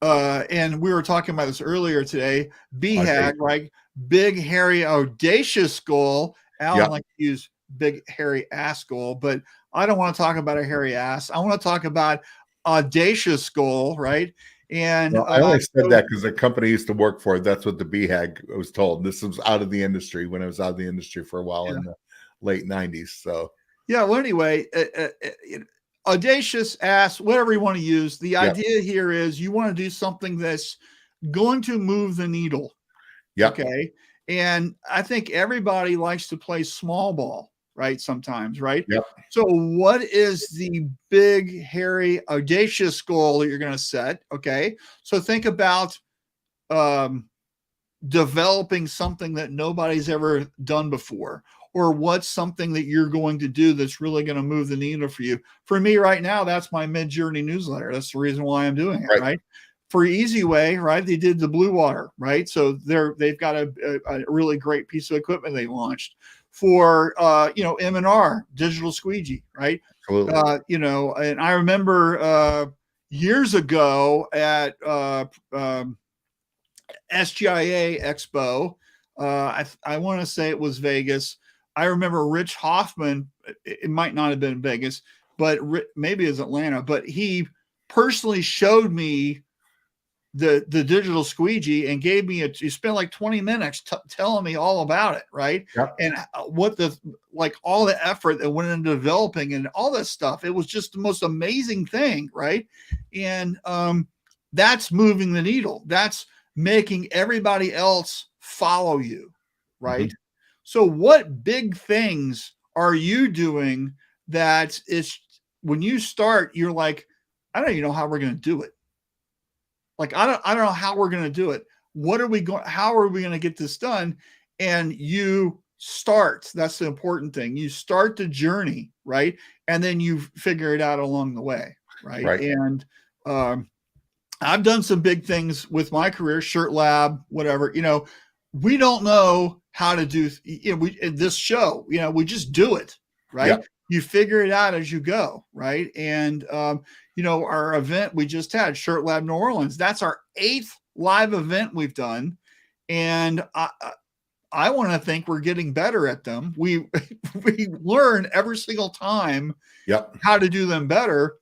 and we were talking about this earlier today, BHAG, right? Big, hairy, audacious goal. Alan likes to use big, hairy ass goal, but I don't want to talk about a hairy ass. I want to talk about audacious goal, right? And well, I only said that because the company I used to work for, that's what the BHAG was told. This was out of the industry when I was out of the industry for a while in the late 90s. So, yeah, well, anyway, audacious ass, whatever you want to use. The idea here is you want to do something that's going to move the needle. Yeah. Okay. And I think everybody likes to play small ball, right? Sometimes, right? Yep. So what is the big, hairy, audacious goal that you're going to set? Okay. So think about developing something that nobody's ever done before, or what's something that you're going to do that's really going to move the needle for you. For me right now, that's my mid-journey newsletter. That's the reason why I'm doing it, right? For Easiway, right? They did the blue water, right? So they've got a really great piece of equipment they launched. For M&R, digital squeegee, right? Absolutely. And I remember years ago at SGIA Expo, I want to say it was Vegas. I remember Rich Hoffman, it might not have been Vegas, but maybe it was Atlanta, but he personally showed me the digital squeegee and gave me he spent like 20 minutes telling me all about it, right? Yep. And what all the effort that went into developing and all this stuff. It was just the most amazing thing, right? And that's moving the needle. That's making everybody else follow you, right? Mm-hmm. So what big things are you doing that is when you start, you're like, I don't even know how we're going to do it. Like, I don't know how we're going to do it. How are we going to get this done? And you start, that's the important thing. You start the journey, right? And then you figure it out along the way. Right. And, I've done some big things with my career, Shirt Lab, whatever, we don't know how to do this show, we just do it. Right. Yep. You figure it out as you go. Right. And, our event we just had, Shirt Lab New Orleans, that's our 8th live event we've done. And I want to think we're getting better at them. We learn every single time how to do them better.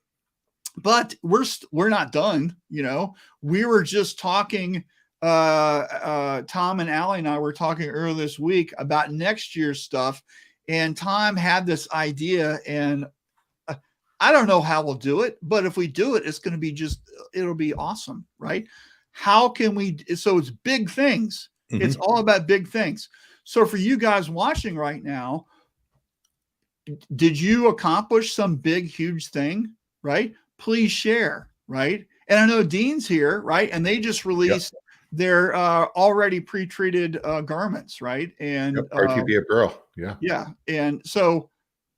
But we're not done. We were just talking, Tom and Allie and I were talking earlier this week about next year's stuff. And Tom had this idea, and I don't know how we'll do it, but if we do it, it's going to be it'll be awesome, right? How can we? So it's big things. Mm-hmm. It's all about big things. So for you guys watching right now, did you accomplish some big, huge thing, right? Please share, right? And I know Dean's here, right? And they just released their already pre-treated garments, right? And RTP apparel, yeah. And so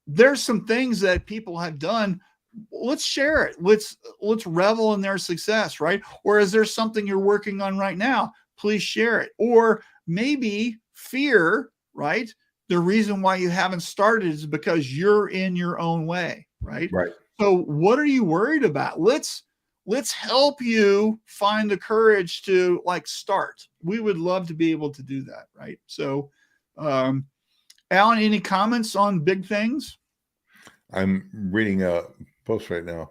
there's some things that people have done. Let's share it. Let's revel in their success, right? Or is there something you're working on right now? Please share it. Or maybe fear, right? The reason why you haven't started is because you're in your own way, right? Right. So what are you worried about? Let's help you find the courage to start. We would love to be able to do that, right? So, Alan, any comments on big things? I'm reading a post right now.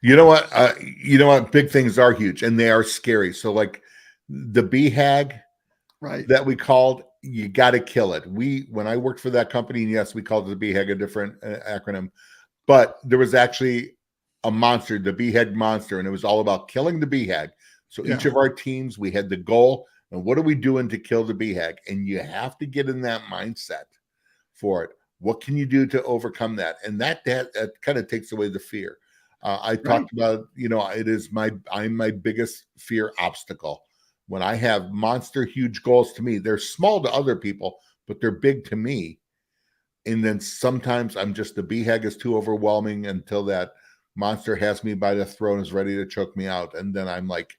You know what? Big things are huge and they are scary. So like the BHAG, right, that we called, you got to kill it. When I worked for that company, and yes, we called it the BHAG, a different acronym, but there was actually a monster, the BHAG monster, and it was all about killing the BHAG. So each of our teams, we had the goal, and what are we doing to kill the BHAG? And you have to get in that mindset for it. What can you do to overcome that? And that kind of takes away the fear. I talked about, I'm my biggest fear obstacle. When I have monster huge goals to me, they're small to other people, but they're big to me. And then sometimes I'm just, the BHAG is too overwhelming until that monster has me by the throat and is ready to choke me out. And then I'm like,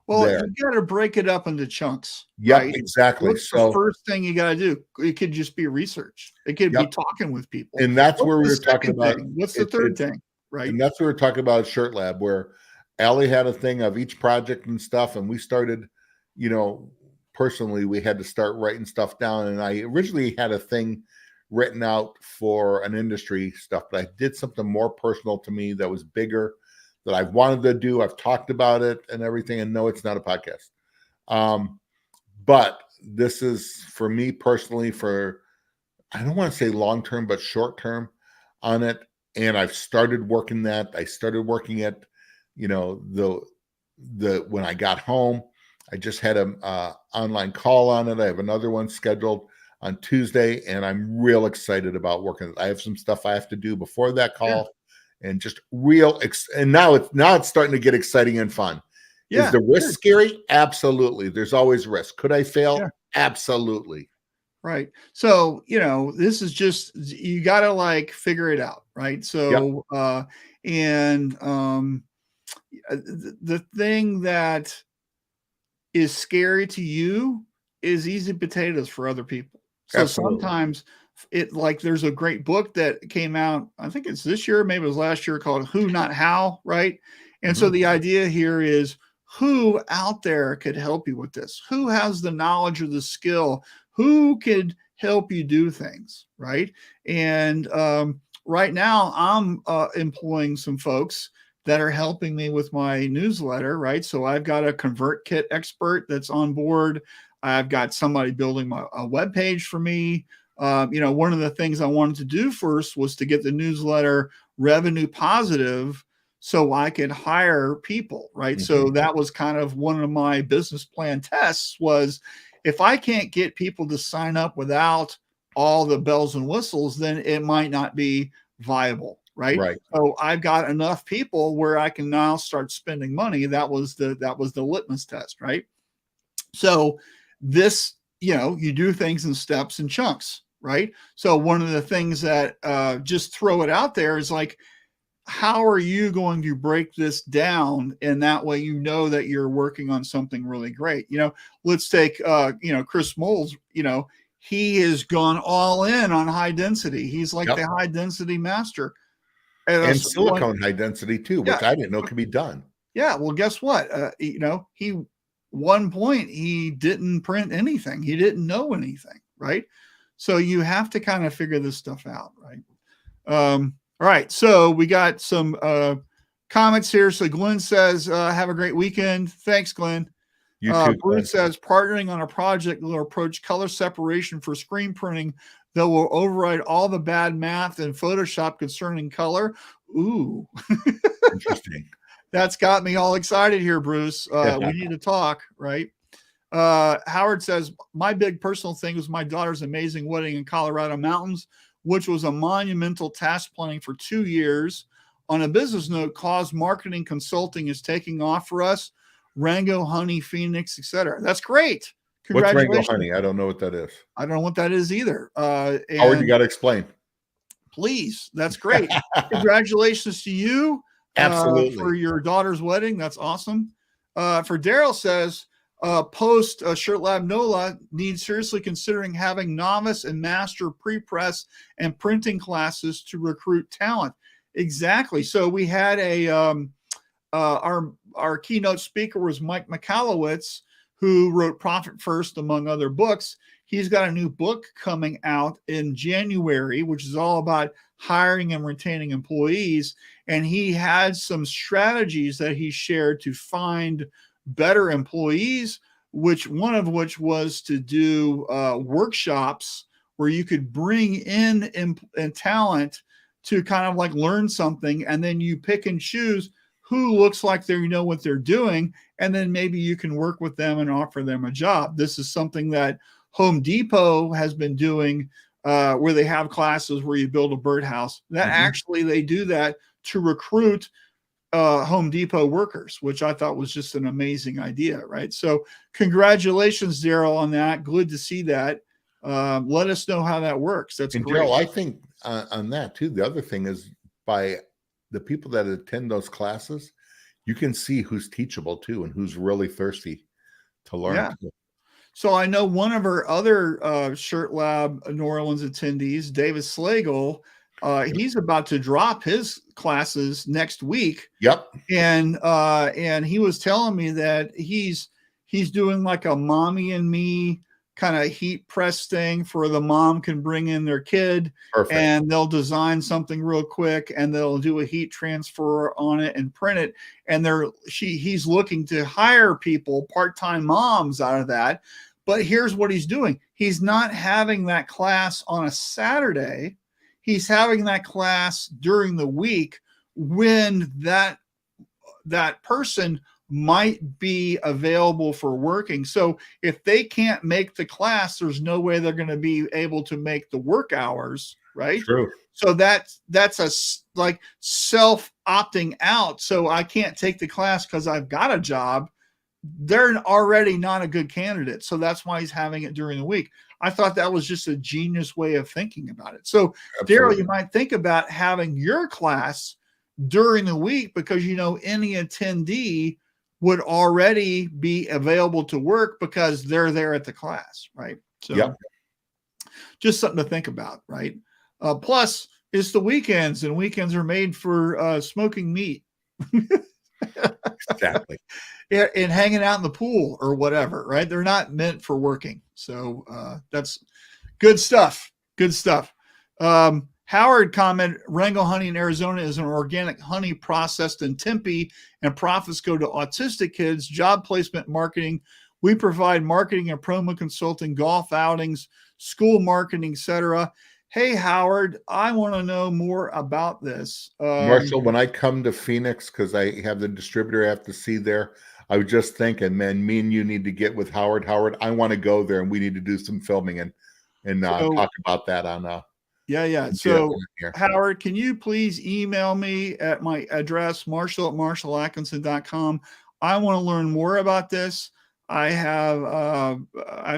Well, there. you got to break it up into chunks. Yep, right? exactly. What's the first thing you got to do? It could just be research. It could be talking with people. And that's What's where we the were talking second about. thing? What's the third thing? Right. And that's what we were talking about at Shirt Lab, where Allie had a thing of each project and stuff. And we started, you know, personally, we had to start writing stuff down. And I originally had a thing written out for an industry stuff, but I did something more personal to me that was bigger, that I've wanted to do. I've talked about it and everything. And no, it's not a podcast. But this is for me personally, for, I don't want to say long-term, but short-term on it. And I've started working that. I started working at, you know, when I got home, I just had a online call on it. I have another one scheduled on Tuesday, and I'm real excited about working. I have some stuff I have to do before that call, and just and now it's starting to get exciting and fun. Is the risk scary? Absolutely. There's always risk. Could I fail? Yeah. Absolutely. Right. So, you know, this is just, you got to like figure it out. Right. So, the thing that is scary to you is easy potatoes for other people. So Absolutely. sometimes there's a great book that came out, I think it's this year, maybe it was last year, called Who Not How. Right. And so the idea here is, who out there could help you with this? Who has the knowledge or the skill? Who could help you do things, right? And right now, I'm employing some folks that are helping me with my newsletter, right? So I've got a ConvertKit expert that's on board. I've got somebody building a web page for me. You know, one of the things I wanted to do first was to get the newsletter revenue positive, so I could hire people, right? So that was kind of one of my business plan tests, was if I can't get people to sign up without all the bells and whistles, then it might not be viable, right? Right. So I've got enough people where I can now start spending money. That was the litmus test, right? So this, you know, you do things in steps and chunks, right? So one of the things that just throw it out there is like, how are you going to break this down? And that way, you know, that you're working on something really great. You know, let's take, you know, Chris Moles, you know, he has gone all in on high density. He's like the high density master. And silicone high density too, which I didn't know could be done. Yeah. Well, guess what? You know, one point, he didn't print anything. He didn't know anything. Right. So you have to kind of figure this stuff out. Right. All right, so we got some comments here. So Glenn says, have a great weekend. Thanks, Glenn. You too, Bruce says, partnering on a project will approach color separation for screen printing that will override all the bad math in Photoshop concerning color. Ooh. Interesting. That's got me all excited here, Bruce. We need to talk, right? Howard says, my big personal thing was my daughter's amazing wedding in Colorado mountains, which was a monumental task planning for 2 years. On a business note, Cause Marketing Consulting is taking off for us. Rango, Honey, Phoenix, etc. That's great. Congratulations. What's Rango Honey? I don't know what that is. I don't know what that is either. Howard, you got to explain. Please. That's great. Congratulations to you. Absolutely. For your daughter's wedding. That's awesome. For Daryl says, post Shirt Lab NOLA needs seriously considering having novice and master pre-press and printing classes to recruit talent. Exactly. So we had our keynote speaker was Mike Michalowicz, who wrote Profit First, among other books. He's got a new book coming out in January, which is all about hiring and retaining employees. And he had some strategies that he shared to find better employees, one of which was to do workshops where you could bring in talent to kind of like learn something, and then you pick and choose who looks like they know what they're doing, and then maybe you can work with them and offer them a job. This is something that Home Depot has been doing, where they have classes where you build a birdhouse. That actually, they do that to recruit Home Depot workers, which I thought was just an amazing idea, right? So congratulations, Daryl, on that. Good to see that. let us know how that works. That's And great. Joe, I think on that too, the other thing is by the people that attend those classes, you can see who's teachable too and who's really thirsty to learn. Yeah. So I know one of our other Shirt Lab New Orleans attendees, David Slagle, he's about to drop his classes next week. Yep. And he was telling me that he's doing like a mommy and me kind of heat press thing for the mom can bring in their kid. Perfect. And they'll design something real quick and they'll do a heat transfer on it and print it. And he's looking to hire people, part-time moms out of that. But here's what he's doing. He's not having that class on a Saturday. He's having that class during the week when that person might be available for working. So if they can't make the class, there's no way they're going to be able to make the work hours, right? True. So that's a like self opting out. So I can't take the class because I've got a job. They're already not a good candidate. So that's why he's having it during the week. I thought that was just a genius way of thinking about it. So Daryl, you might think about having your class during the week because, you know, any attendee would already be available to work because they're there at the class, right? So just something to think about, right? Plus, it's the weekends, and weekends are made for smoking meat. Exactly. And hanging out in the pool or whatever, right? They're not meant for working. So that's good stuff. Good stuff. Howard commented, Wrangell Honey in Arizona is an organic honey processed in Tempe, and profits go to autistic kids, job placement marketing. We provide marketing and promo consulting, golf outings, school marketing, etc. Hey, Howard, I want to know more about this. Marshall, when I come to Phoenix, because I have the distributor I have to see there, I was just thinking, man, me and you need to get with Howard. Howard, I want to go there, and we need to do some filming and talk about that on Yeah. So, Howard, can you please email me at my address, marshall@marshallatkinson.com. I want to learn more about this. I have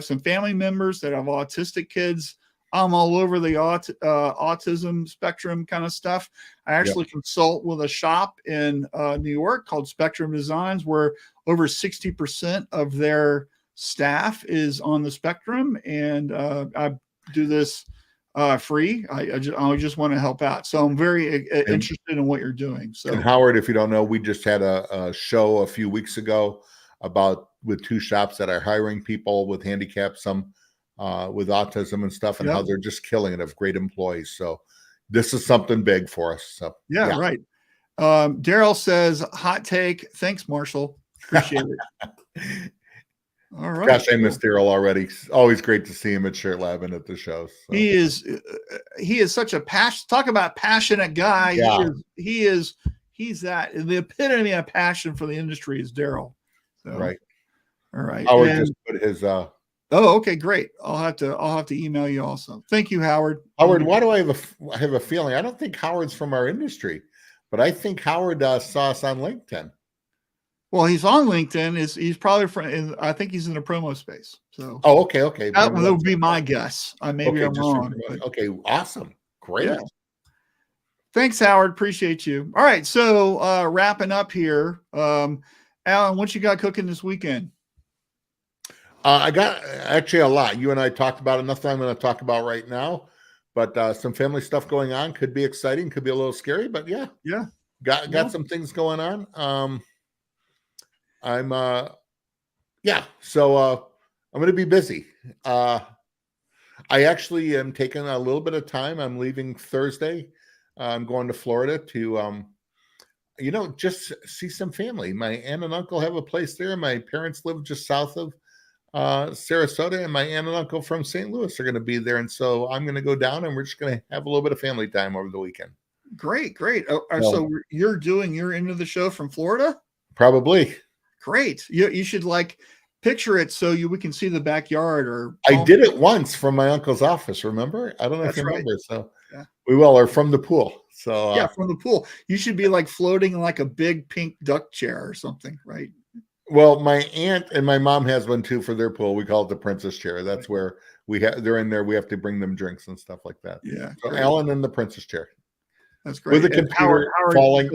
some family members that have autistic kids. I'm all over the autism spectrum kind of stuff. I actually consult with a shop in New York called Spectrum Designs, where over 60% of their staff is on the spectrum. And I do this free. I just want to help out. So I'm very interested in what you're doing. So, and Howard, if you don't know, we just had a show a few weeks ago with two shops that are hiring people with handicaps, some with autism and stuff, and how they're just killing it of great employees. So this is something big for us. So right. Daryl says, hot take. Thanks, Marshall. Appreciate it. All right. Gosh, I miss Daryl already. It's always great to see him at Shirt Lab and at the shows. So. He is such a talk about passionate guy. Yeah. He's the epitome of passion for the industry is Daryl. So, right. All right. Howard just put his oh, okay, great. I'll have to email you also. Thank you, Howard. Howard, why do I have a feeling? I don't think Howard's from our industry, but I think Howard saw us on LinkedIn. Well, he's on LinkedIn. He's probably I think he's in the promo space. So okay. That would be my guess. Maybe I'm wrong. Okay, awesome. Great. Yeah. Thanks, Howard. Appreciate you. All right. So wrapping up here. Alan, what you got cooking this weekend? I got actually a lot. You and I talked about it. Nothing I'm going to talk about right now, but some family stuff going on. Could be exciting. Could be a little scary, but yeah. Got some things going on. So I'm going to be busy. I actually am taking a little bit of time. I'm leaving Thursday. I'm going to Florida to, just see some family. My aunt and uncle have a place there. My parents live just south of Sarasota, and my aunt and uncle from St. Louis are going to be there. And so I'm going to go down and we're just going to have a little bit of family time over the weekend. Great. So you're into the show from Florida? Probably. Great. You should picture it so we can see the backyard. I did it once from my uncle's office. Remember? I don't know if you remember. Right. So we will, or from the pool. So from the pool. You should be floating in a big pink duck chair or something, right? Well, my aunt and my mom has one too for their pool. We call it the princess chair. That's where they're in there. We have to bring them drinks and stuff like that. Yeah. So great. Alan in the princess chair. That's great. With a And computer Howard, falling.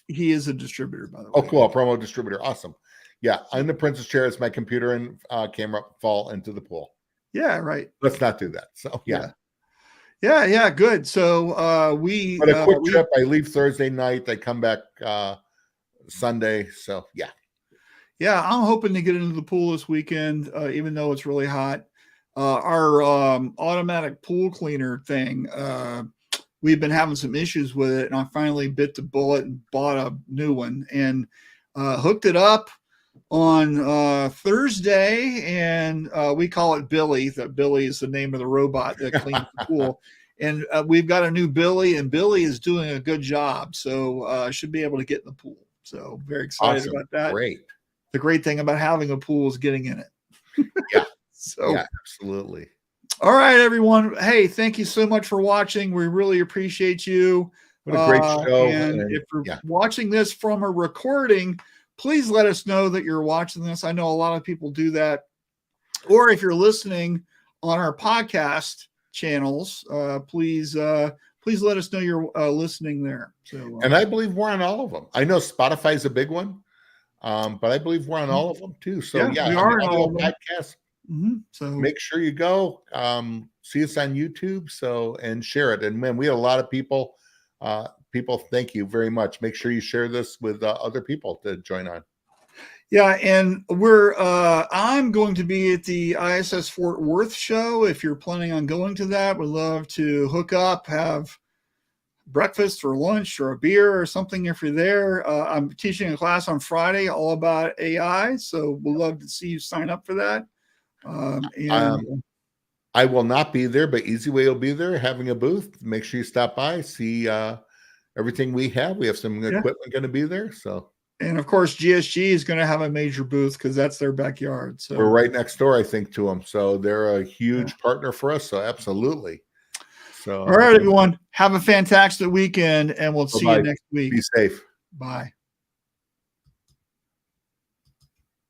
he is a distributor, by the way. Oh, cool. Promo distributor. Awesome. Yeah. I'm the princess chair. It's my computer and camera fall into the pool. Yeah. Right. Let's not do that. So yeah. Yeah. Good. So But a quick trip. I leave Thursday night. I come back Sunday. So yeah. Yeah, I'm hoping to get into the pool this weekend, even though it's really hot. Our automatic pool cleaner thing, we've been having some issues with it, and I finally bit the bullet and bought a new one and hooked it up on Thursday, and we call it Billy. That Billy is the name of the robot that cleans the pool. And we've got a new Billy, and Billy is doing a good job, so should be able to get in the pool. So very excited about that. Great. The great thing about having a pool is getting in it. Yeah. So yeah, absolutely. All right, everyone. Hey, thank you so much for watching. We really appreciate you. What a great show. And if you're watching this from a recording, please let us know that you're watching this. I know a lot of people do that. Or if you're listening on our podcast channels, please let us know you're listening there. So, and I believe we're on all of them. I know Spotify's a big one. But I believe we're on all of them too. So yeah, we are on all of them. Podcasts. So make sure you go see us on YouTube. So and share it. And man, we had a lot of people. Thank you very much. Make sure you share this with other people to join on. Yeah, and I'm going to be at the ISS Fort Worth show. If you're planning on going to that, we'd love to hook up, have breakfast or lunch or a beer or something if you're there. I'm teaching a class on Friday all about AI, so we'd love to see you sign up for that. I will not be there, but Easiway will be there having a booth. Make sure you stop by, see everything we have. We have some equipment going to be there. So, and of course, GSG is going to have a major booth because that's their backyard. So we're right next door, I think, to them. So they're a huge partner for us. So absolutely. So, all right, everyone, have a fantastic weekend, and we'll see you next week. Be safe. Bye.